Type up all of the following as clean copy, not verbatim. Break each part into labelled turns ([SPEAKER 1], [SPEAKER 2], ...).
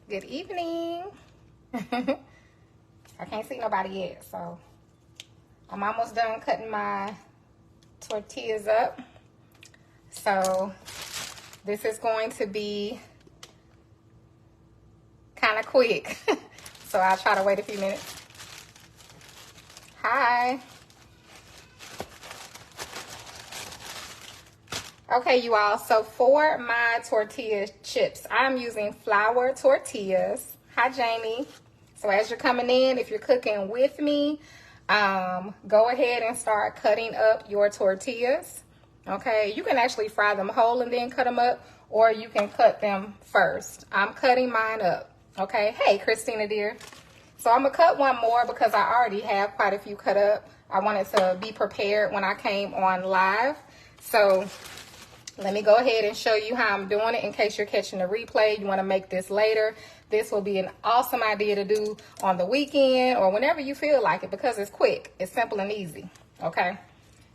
[SPEAKER 1] Good evening. I can't see nobody yet, so I'm almost done cutting my tortillas up. So this is going to be kind of quick. So I'll try to wait a few minutes. Hi. Okay, you all, so for my tortilla chips, I'm using flour tortillas. Hi, Jamie. So as you're coming in, if you're cooking with me, go ahead and start cutting up your tortillas. Okay, you can actually fry them whole and then cut them up, or you can cut them first. I'm cutting mine up. Okay, hey, Christina dear. So I'm gonna cut one more because I already have quite a few cut up. I wanted to be prepared when I came on live. So let me go ahead and show you how I'm doing it in case you're catching the replay. You want to make this later. This will be an awesome idea to do on the weekend or whenever you feel like it because it's quick. It's simple and easy, okay?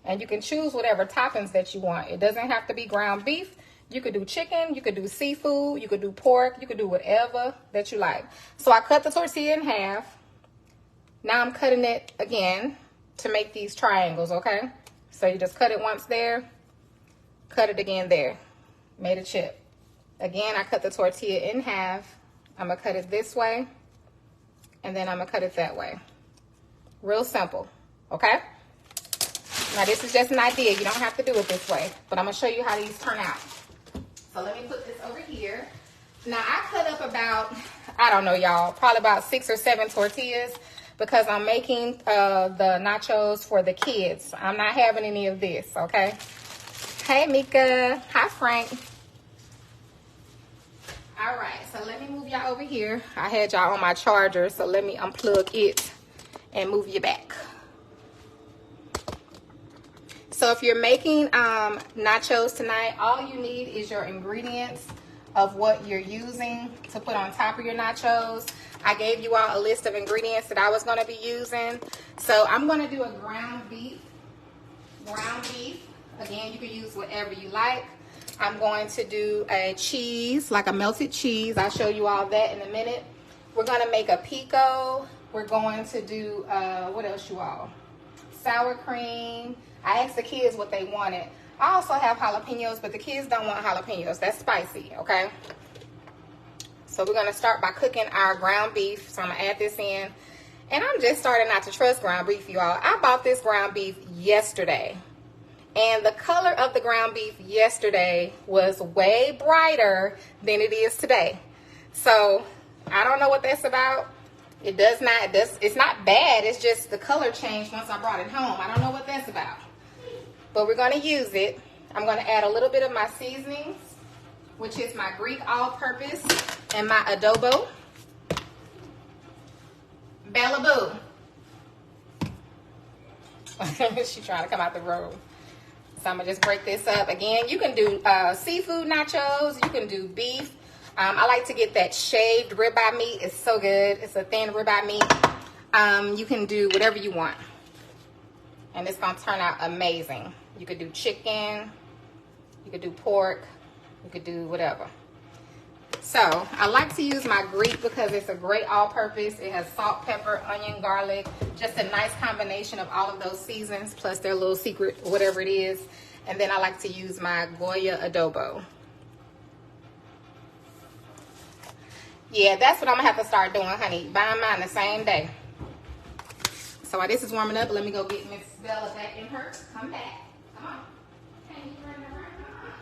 [SPEAKER 1] And you can choose whatever toppings that you want. It doesn't have to be ground beef. You could do chicken. You could do seafood. You could do pork. You could do whatever that you like. So I cut the tortilla in half. Now I'm cutting it again to make these triangles, okay? So you just cut it once there. Cut it again there. Made a chip. Again, I cut the tortilla in half. I'm going to cut it this way. And then I'm going to cut it that way. Real simple. Okay? Now, this is just an idea. You don't have to do it this way. But I'm going to show you how these turn out. So, let me put this over here. Now, I cut up about, I don't know, y'all, probably about 6 or 7 tortillas because I'm making the nachos for the kids. I'm not having any of this, okay? Hey, Mika. Hi, Frank. All right, so let me move y'all over here. I had y'all on my charger, so let me unplug it and move you back. So if you're making nachos tonight, all you need is your ingredients of what you're using to put on top of your nachos. I gave you all a list of ingredients that I was going to be using. So I'm going to do a ground beef. Again, you can use whatever you like. I'm going to do a cheese, like a melted cheese. I'll show you all that in a minute. We're going to make a pico. We're going to do, what else you all? Sour cream. I asked the kids what they wanted. I also have jalapenos, but the kids don't want jalapenos. That's spicy, okay? So we're going to start by cooking our ground beef. So I'm going to add this in. And I'm just starting not to trust ground beef, you all. I bought this ground beef yesterday. And the color of the ground beef yesterday was way brighter than it is today. So I don't know what that's about. It's not bad. It's just the color changed once I brought it home. I don't know what that's about. But we're going to use it. I'm going to add a little bit of my seasonings, which is my Greek all-purpose and my adobo. Bella Boo. She's trying to come out the room. So I'm going to just break this up. Again, you can do seafood nachos. You can do beef. I like to get that shaved ribeye meat. It's so good. It's a thin ribeye meat. You can do whatever you want. And it's going to turn out amazing. You could do chicken. You could do pork. You could do whatever. So I like to use my Greek because it's a great all-purpose. It has salt, pepper, onion, garlic. Just a nice combination of all of those seasons plus their little secret, whatever it is. And then I like to use my Goya adobo. Yeah, that's what I'm going to have to start doing, honey. Buying mine the same day. So while this is warming up, let me go get Miss Bella back in her. Come back. Come on. Can you turn around? Come on.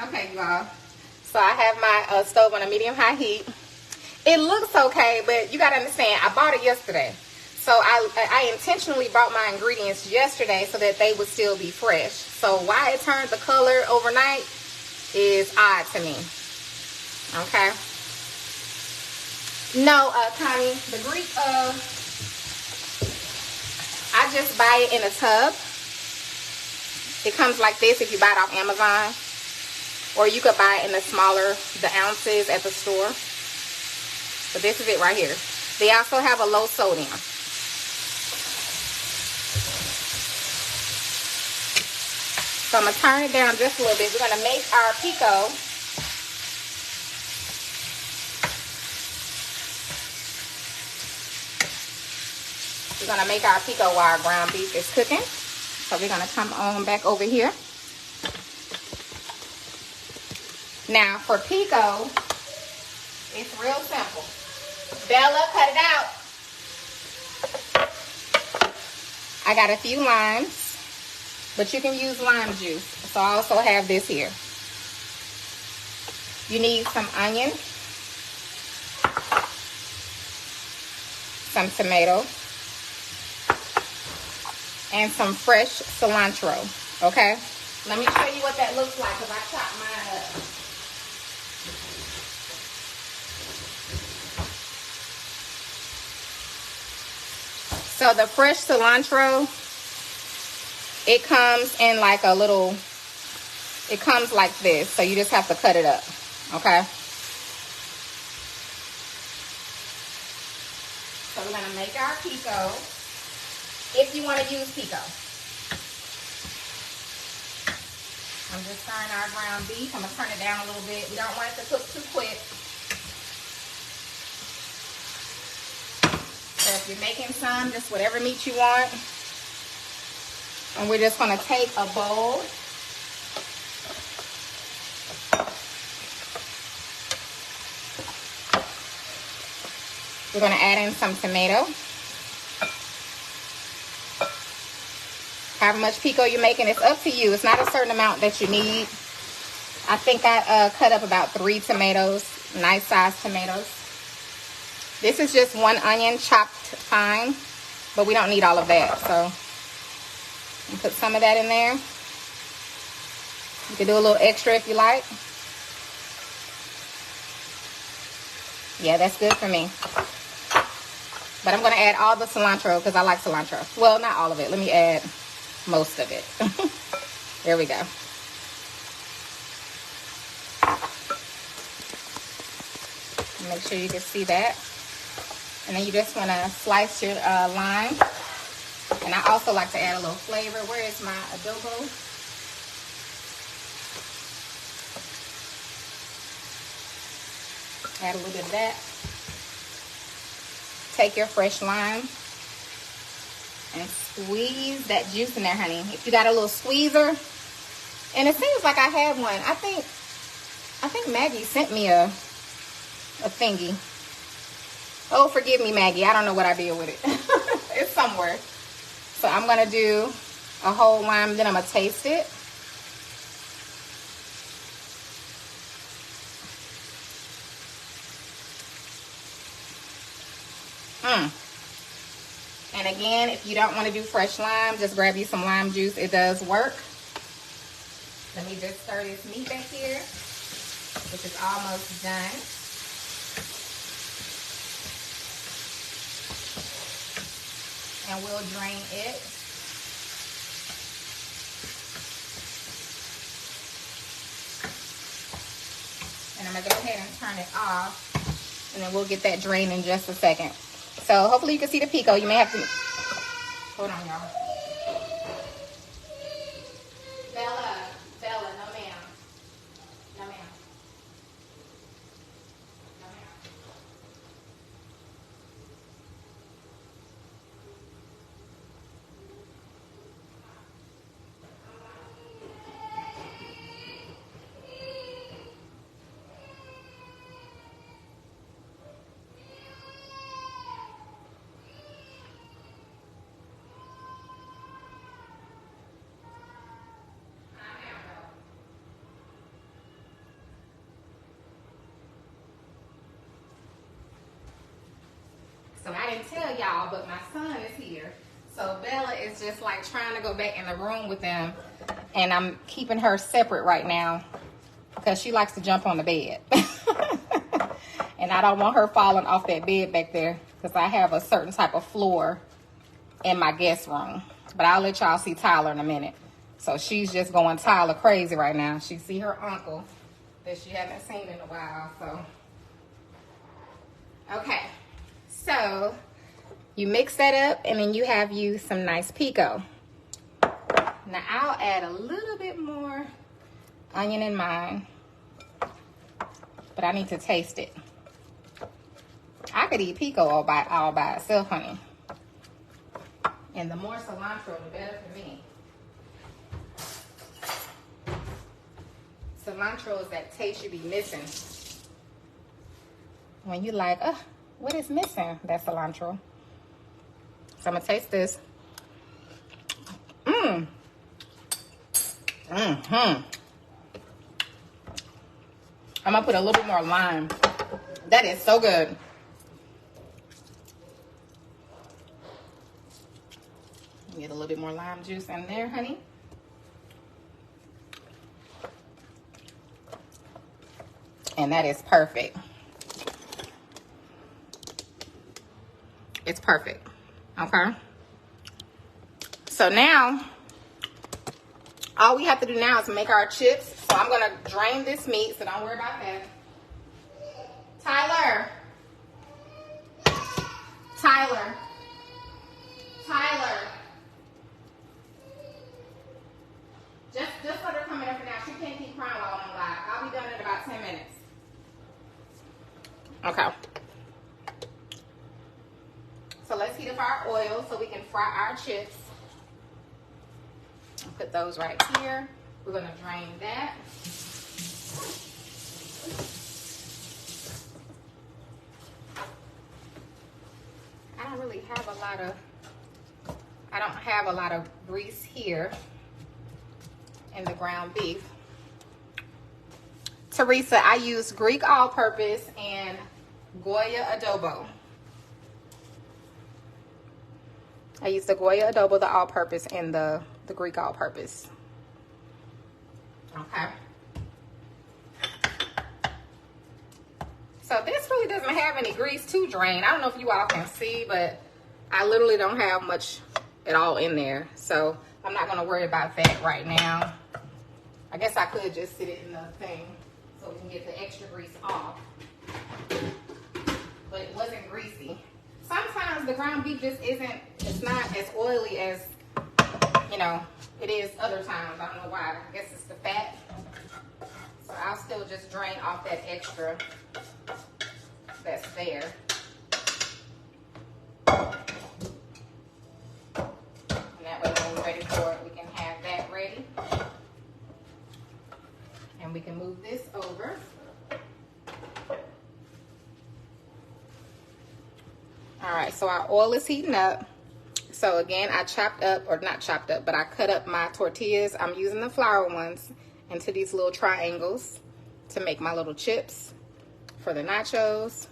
[SPEAKER 1] Okay, you all. So I have my stove on a medium-high heat. It looks okay, but you got to understand, I bought it yesterday. So I intentionally bought my ingredients yesterday so that they would still be fresh. So why it turned the color overnight is odd to me. Okay. No, Connie, the Greek just buy it in a tub. It comes like this if you buy it off Amazon. Or you could buy it in the ounces at the store. But this is it right here. They also have a low sodium. So I'm going to turn it down just a little bit. We're going to make our pico. We're going to make our pico while our ground beef is cooking. So we're going to come on back over here. Now for pico, it's real simple. Bella, cut it out. I got a few limes. But you can use lime juice. So I also have this here. You need some onion, some tomato, and some fresh cilantro. Okay? Let me show you what that looks like because I chopped mine up. So the fresh cilantro, it comes in like a little, it comes like this. So you just have to cut it up, okay? So we're going to make our pico, if you want to use pico. I'm just stirring our ground beef. I'm going to turn it down a little bit. We don't want it to cook too quick. So if you're making some, just whatever meat you want. And we're just going to take a bowl. We're going to add in some tomato. However much pico you're making, it's up to you. It's not a certain amount that you need. I think I cut up about 3 tomatoes, nice sized tomatoes. This is just 1 onion chopped fine, but we don't need all of that. So and put some of that in there. You can do a little extra if you like. Yeah, that's good for me. But I'm going to add all the cilantro because I like cilantro. Well, not all of it. Let me add most of it. There we go. Make sure you can see that. And then you just want to slice your lime. And I also like to add a little flavor. Where is my adobo? Add a little bit of that. Take your fresh lime and squeeze that juice in there, honey. If you got a little squeezer, and it seems like I have one. I think Maggie sent me a thingy. Oh, forgive me, Maggie. I don't know what I did with it. It's somewhere. So I'm going to do a whole lime, then I'm going to taste it. And again, if you don't want to do fresh lime, just grab you some lime juice. It does work. Let me just stir this meat back here, which is almost done. And we'll drain it. And I'm going to go ahead and turn it off. And then we'll get that drained in just a second. So hopefully you can see the pico. You may have to... Hold on, y'all. Bella, no ma'am. No ma'am. No ma'am. So I didn't tell y'all, but my son is here. So Bella is just like trying to go back in the room with them. And I'm keeping her separate right now because she likes to jump on the bed. And I don't want her falling off that bed back there because I have a certain type of floor in my guest room. But I'll let y'all see Tyler in a minute. So she's just going Tyler crazy right now. She see her uncle that she hasn't seen in a while. So, okay. So, you mix that up and then you have you some nice pico. Now, I'll add a little bit more onion in mine. But I need to taste it. I could eat pico all by itself, honey. And the more cilantro, the better for me. Cilantro is that taste you be missing. When you like, what is missing? That's cilantro. So I'm gonna taste this. I'm gonna put a little bit more lime. That is so good. Get a little bit more lime juice in there, honey. And that is perfect. It's perfect. Okay. So now, all we have to do now is make our chips. So I'm gonna drain this meat, so don't worry about that. Tyler. Just let her come in for now. She can't keep crying while I'm live. I'll be done in about 10 minutes. Okay. So let's heat up our oil so we can fry our chips. I'll put those right here. We're gonna drain that. I don't have a lot of grease here in the ground beef. Teresa, I use Greek all-purpose and Goya adobo. I use the Goya adobo, the all-purpose, and the Greek all-purpose. Okay. So this really doesn't have any grease to drain. I don't know if you all can see, but I literally don't have much at all in there. So I'm not gonna worry about that right now. I guess I could just sit it in the thing so we can get the extra grease off. But it wasn't greasy. Sometimes the ground beef just it's not as oily as, you know, it is other times. I don't know why. I guess it's the fat. So I'll still just drain off that extra that's there. And that way when we're ready for it, we can have that ready. And we can move this over. All right, so our oil is heating up. So again, I chopped up, or not chopped up, but I cut up my tortillas. I'm using the flour ones into these little triangles to make my little chips for the nachos.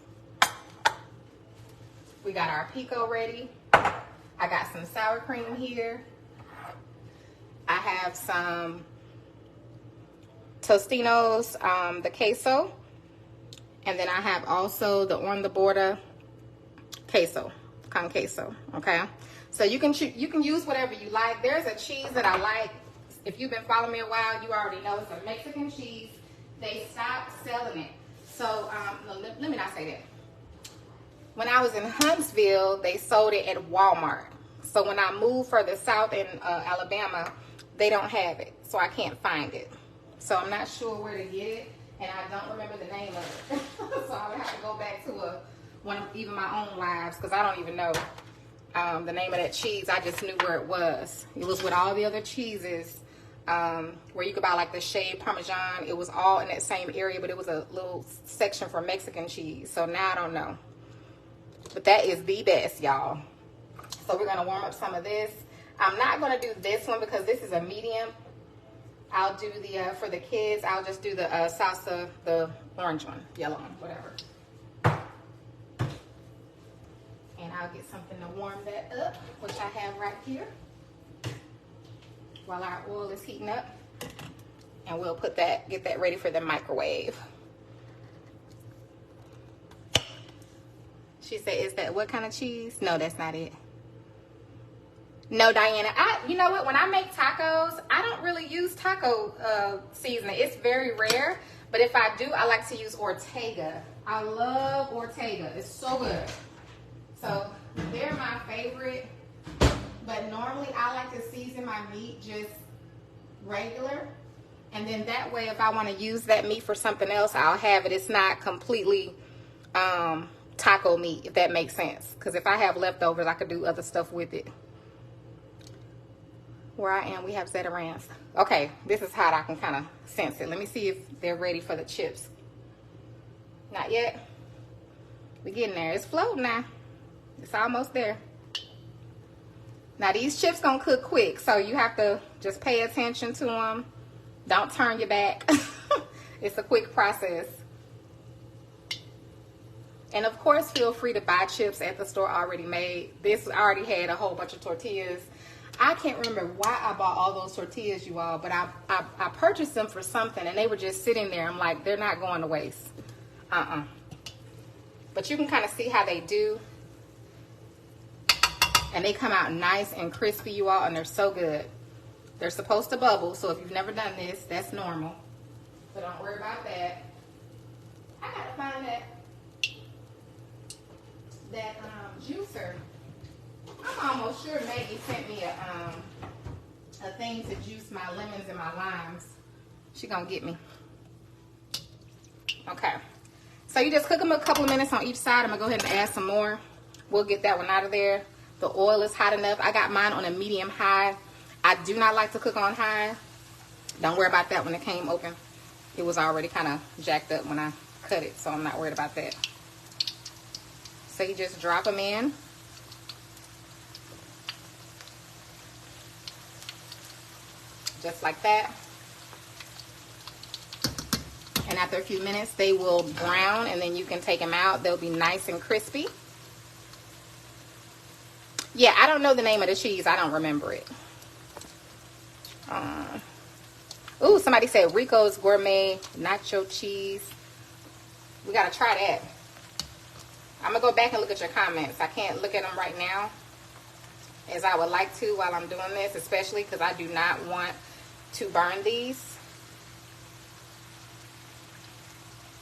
[SPEAKER 1] We got our pico ready. I got some sour cream here. I have some Tostinos, the queso. And then I have also the on the border queso, con queso, okay? So you can use whatever you like. There's a cheese that I like. If you've been following me a while, you already know it's a Mexican cheese. They stopped selling it. So let me not say that. When I was in Huntsville, they sold it at Walmart. So when I moved further south in Alabama, they don't have it. So I can't find it. So I'm not sure where to get it. And I don't remember the name of it. So I would have to go back to one of even my own lives, because I don't even know the name of that cheese. I just knew where it was. It was with all the other cheeses where you could buy like the shaved Parmesan. It was all in that same area, but it was a little section for Mexican cheese. So now I don't know. But that is the best, y'all. So we're gonna warm up some of this. I'm not gonna do this one because this is a medium. I'll do the, for the kids, I'll just do the salsa, the orange one, yellow one, whatever. And I'll get something to warm that up, which I have right here, while our oil is heating up. And we'll put that, get that ready for the microwave. She said, is that what kind of cheese? No, that's not it. No, Diana. You know what? When I make tacos, I don't really use taco seasoning. It's very rare. But if I do, I like to use Ortega. I love Ortega. It's so good. So they're my favorite. But normally I like to season my meat just regular. And then that way, if I want to use that meat for something else, I'll have it. It's not completely taco meat, if that makes sense. Because if I have leftovers, I could do other stuff with it. Where I am, we have Zetarans. Okay, this is hot. I can kind of sense it. Let me see if they're ready for the chips. Not yet. We're getting there. It's floating now. It's almost there. Now these chips gonna cook quick, so you have to just pay attention to them. Don't turn your back. It's a quick process. And of course, feel free to buy chips at the store already made. This already had a whole bunch of tortillas. I can't remember why I bought all those tortillas, you all, but I purchased them for something, and they were just sitting there. I'm like, they're not going to waste. But you can kind of see how they do. And they come out nice and crispy, you all, and they're so good. They're supposed to bubble, so if you've never done this, that's normal. But don't worry about that. I gotta find that juicer. I'm almost sure Maggie sent me a thing to juice my lemons and my limes. She gonna get me. Okay. So you just cook them a couple of minutes on each side. I'm gonna go ahead and add some more. We'll get that one out of there. The oil is hot enough. I got mine on a medium high. I do not like to cook on high. Don't worry about that when it came open. It was already kind of jacked up when I cut it, so I'm not worried about that. So you just drop them in. Just like that. And after a few minutes, they will brown, and then you can take them out. They'll be nice and crispy. Yeah, I don't know the name of the cheese. I don't remember it. Ooh, somebody said Rico's Gourmet Nacho Cheese. We got to try that. I'm going to go back and look at your comments. I can't look at them right now as I would like to while I'm doing this, especially because I do not want to burn these.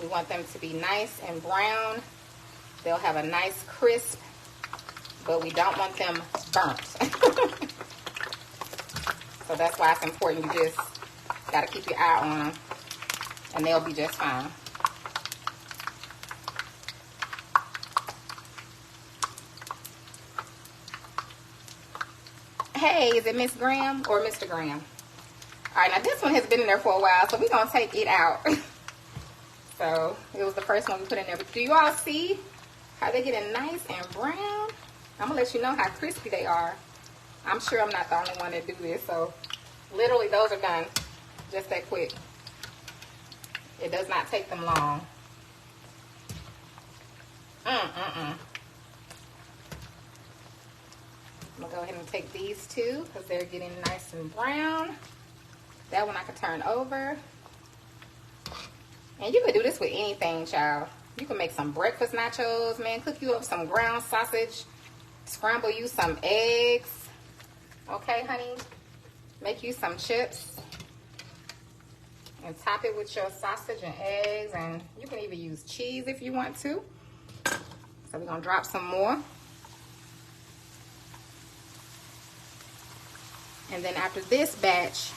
[SPEAKER 1] We want them to be nice and brown. They'll have a nice crisp, but we don't want them burnt. So that's why it's important. You just got to keep your eye on them, and they'll be just fine. Hey, is it Miss Graham or Mr. Graham? All right, now this one has been in there for a while, so we're going to take it out. So it was the first one we put in there. But do you all see how they getting nice and brown? I'm going to let you know how crispy they are. I'm sure I'm not the only one that do this. So literally those are done just that quick. It does not take them long. I'm going to go ahead and take these two because they're getting nice and brown. That one I can turn over. And you can do this with anything, child. You can make some breakfast nachos, man. Cook you up some ground sausage. Scramble you some eggs. Okay, honey? Make you some chips. And top it with your sausage and eggs. And you can even use cheese if you want to. So we're going to drop some more. And then after this batch,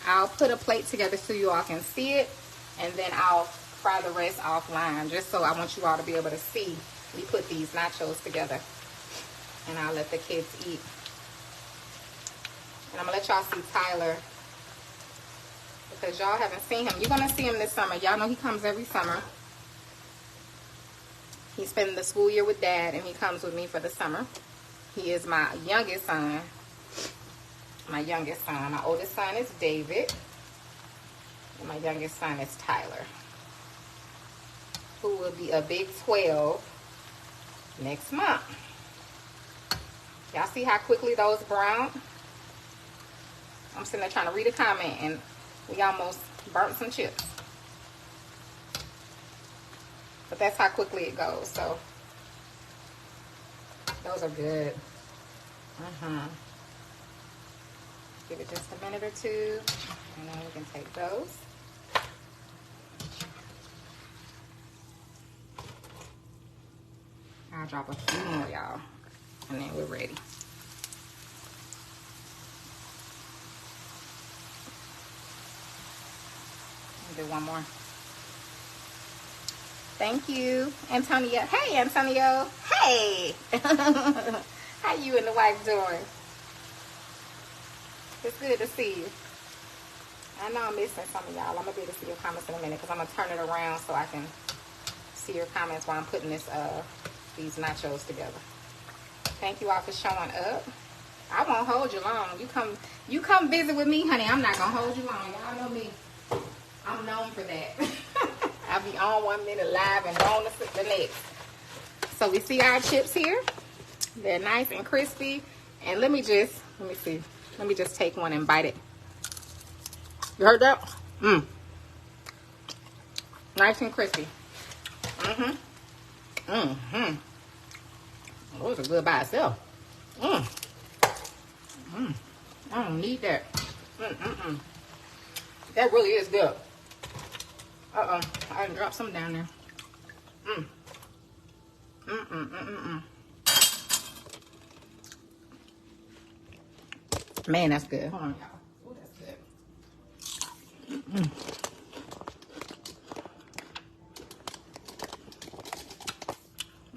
[SPEAKER 1] I'll put a plate together so you all can see it. And then I'll fry the rest offline, just so I want you all to be able to see we put these nachos together. And I'll let the kids eat. And I'm going to let y'all see Tyler, because y'all haven't seen him. You're going to see him this summer. Y'all know he comes every summer. He's spending the school year with Dad, and he comes with me for the summer. He is my youngest son. My youngest son. My oldest son is David. And my youngest son is Tyler, who will be a big 12 next month. Y'all see how quickly those brown? I'm sitting there trying to read a comment, and we almost burnt some chips. But that's how quickly it goes. So those are good. Give it just a minute or two, and then we can take those. I'll drop a few more, y'all, and then we're ready. Do one more. Thank you, Antonio. Hey, Antonio. Hey. How you and the wife doing? It's good to see you. I know I'm missing some of y'all. I'm gonna be able to see your comments in a minute because I'm gonna turn it around so I can see your comments while I'm putting this these nachos together. Thank you all for showing up. I won't hold you long. You come visit with me, honey. I'm not gonna hold you long. Y'all know me. I'm known for that. I'll be on 1 minute live and on the next. So we see our chips here. They're nice and crispy. And let me see. Let me just take one and bite it. You heard that? Nice and crispy. Those are good by itself. I don't need that. That really is good. I done dropped some down there. Man, that's good. Hold on, y'all. Oh, that's good.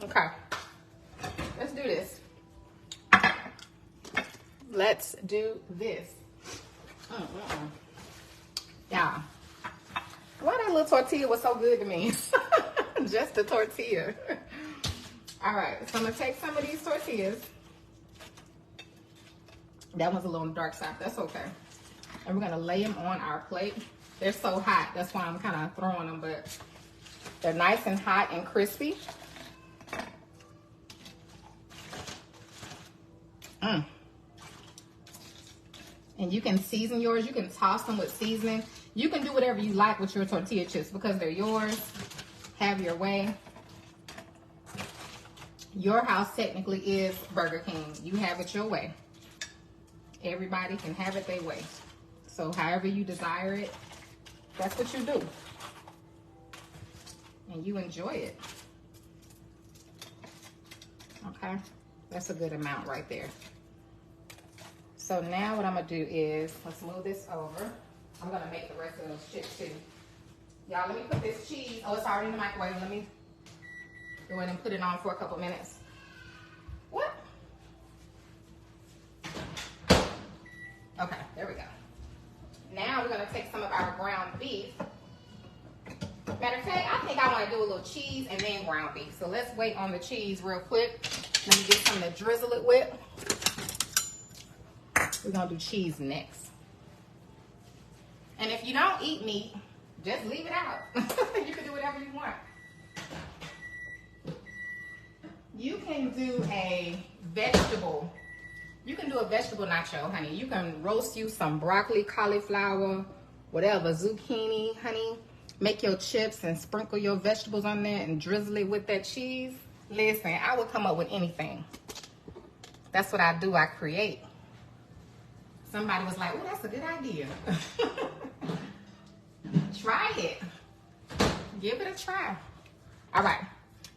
[SPEAKER 1] Okay. Let's do this. Let's do this. Yeah. Why that little tortilla was so good to me? Just the tortilla. All right, so I'm gonna take some of these tortillas. That one's a little on the dark side. That's okay. And we're gonna lay them on our plate. They're so hot. That's why I'm kind of throwing them, but they're nice and hot and crispy. And you can season yours. You can toss them with seasoning. You can do whatever you like with your tortilla chips because they're yours. Have your way. Your house technically is Burger King. You have it your way. Everybody can have it their way. So however you desire it, that's what you do. And you enjoy it. Okay? That's a good amount right there. So now what I'm gonna do is, let's move this over. I'm gonna make the rest of those chips too. Y'all, let me put this cheese, oh, it's already in the microwave. Let me go ahead and put it on for a couple minutes. What? Okay, there we go. Now we're gonna take some of our ground beef. Matter of fact, I think I wanna do a little cheese and then ground beef. So let's wait on the cheese real quick. Let me get something to drizzle it with. We're gonna do cheese next. And if you don't eat meat, just leave it out. You can do whatever you want. You can do a vegetable. You can do a vegetable nacho, honey. You can roast you some broccoli, cauliflower, whatever, zucchini, honey. Make your chips and sprinkle your vegetables on there and drizzle it with that cheese. Listen, I would come up with anything. That's what I do, I create. Somebody was like, oh, that's a good idea. Try it. Give it a try. All right.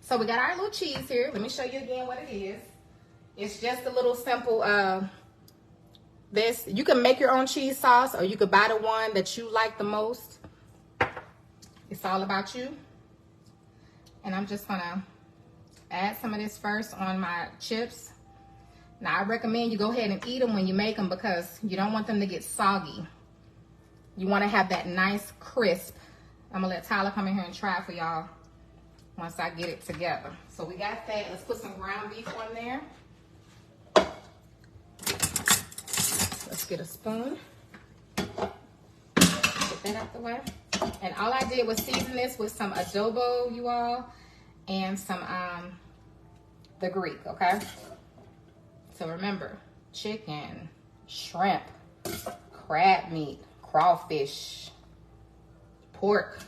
[SPEAKER 1] So we got our little cheese here. Let me show you again what it is. It's just a little simple, you can make your own cheese sauce or you could buy the one that you like the most. It's all about you. And I'm just gonna add some of this first on my chips. Now, I recommend you go ahead and eat them when you make them because you don't want them to get soggy. You want to have that nice crisp. I'm going to let Tyler come in here and try it for y'all once I get it together. So we got that. Let's put some ground beef on there. Let's get a spoon. Get that out the way. And all I did was season this with some adobo, you all, and some the Greek, okay? So remember, chicken, shrimp, crab meat, crawfish, pork,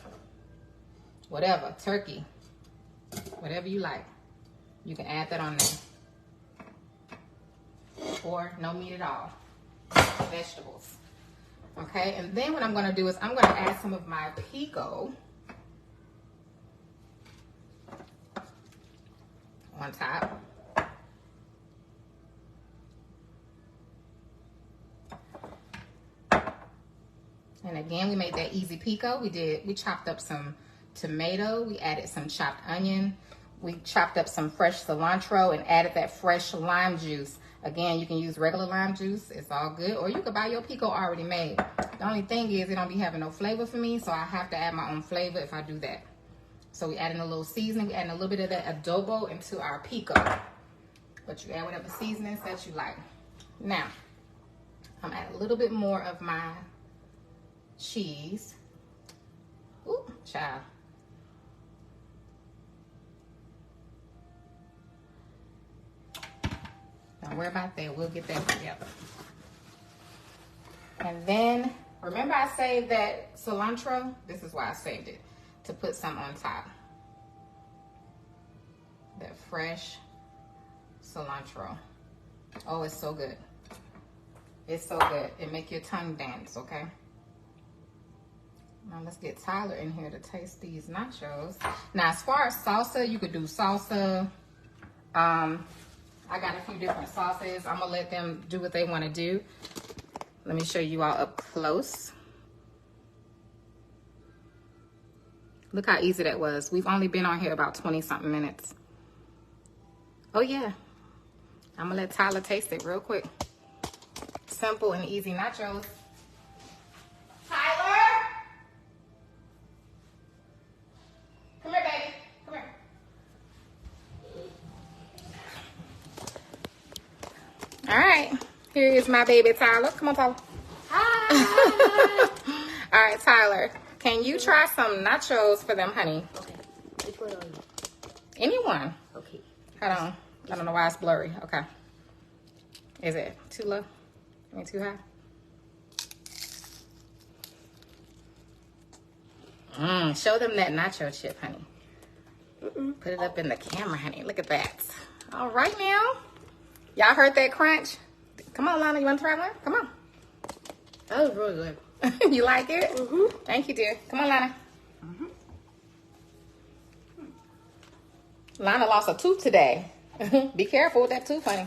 [SPEAKER 1] whatever, turkey, whatever you like. You can add that on there. Or no meat at all. vegetables. Okay, and then what I'm going to do is I'm going to add some of my pico on top. And again, we made that easy pico. We chopped up some tomato, we added some chopped onion, we chopped up some fresh cilantro and added that fresh lime juice. Again, you can use regular lime juice, it's all good, or you could buy your pico already made. The only thing is it don't be having no flavor for me, so I have to add my own flavor if I do that. So we adding a little seasoning, we adding a little bit of that adobo into our pico. But you add whatever seasonings that you like. Now, I'm adding a little bit more of my cheese. Ooh, child. Don't worry about that. We'll get that together. And then, remember I saved that cilantro? This is why I saved it. To put some on top. That fresh cilantro. Oh, it's so good. It's so good. It make your tongue dance, okay? Now let's get Tyler in here to taste these nachos. Now as far as salsa, you could do salsa. I got a few different sauces. I'm gonna let them do what they want to do. Let me show you all up close. Look how easy that was. We've only been on here about 20-something minutes. Oh yeah. I'm gonna let Tyler taste it real quick. Simple and easy nachos. Tyler! Come here, baby. Come here. All right. Here is my baby Tyler. Come on, Tyler. Hi. All right, Tyler. Can you try some nachos for them, honey?
[SPEAKER 2] Okay. Which one are you?
[SPEAKER 1] Anyone.
[SPEAKER 2] Okay.
[SPEAKER 1] Hold on. I don't know why it's blurry. Okay. Is it too low? I mean, too high? Show them that nacho chip, honey. Put it up in the camera, honey. Look at that. All right, now. Y'all heard that crunch? Come on, Lana. You want to try one? Come on.
[SPEAKER 2] That was really good.
[SPEAKER 1] You like it? Thank you, dear. Come on, Lana. Lana lost a tooth today. Be careful with that tooth, honey.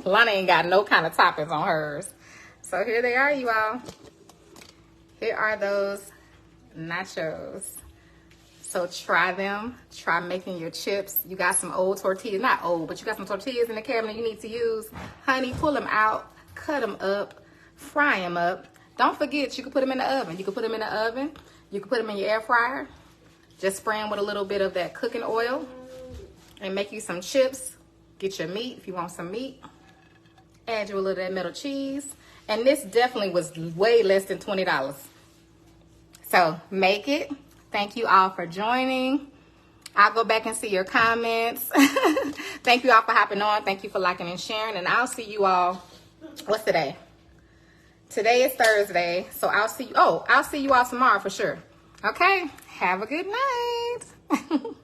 [SPEAKER 1] Lana ain't got no kind of toppings on hers. So here they are, you all. Here are those nachos. So try them. Try making your chips. You got some old tortillas. Not old, but you got some tortillas in the cabinet you need to use. Honey, pull them out. Cut them up. Fry them up. Don't forget, you can put them in the oven. You can put them in the oven. You can put them in your air fryer. Just spray them with a little bit of that cooking oil. And make you some chips. Get your meat if you want some meat. Add you a little of that metal cheese. And this definitely was way less than $20. So make it. Thank you all for joining. I'll go back and see your comments. Thank you all for hopping on. Thank you for liking and sharing. And I'll see you all. What's today? Today is Thursday. So I'll see you. Oh, I'll see you all tomorrow for sure. Okay. Have a good night.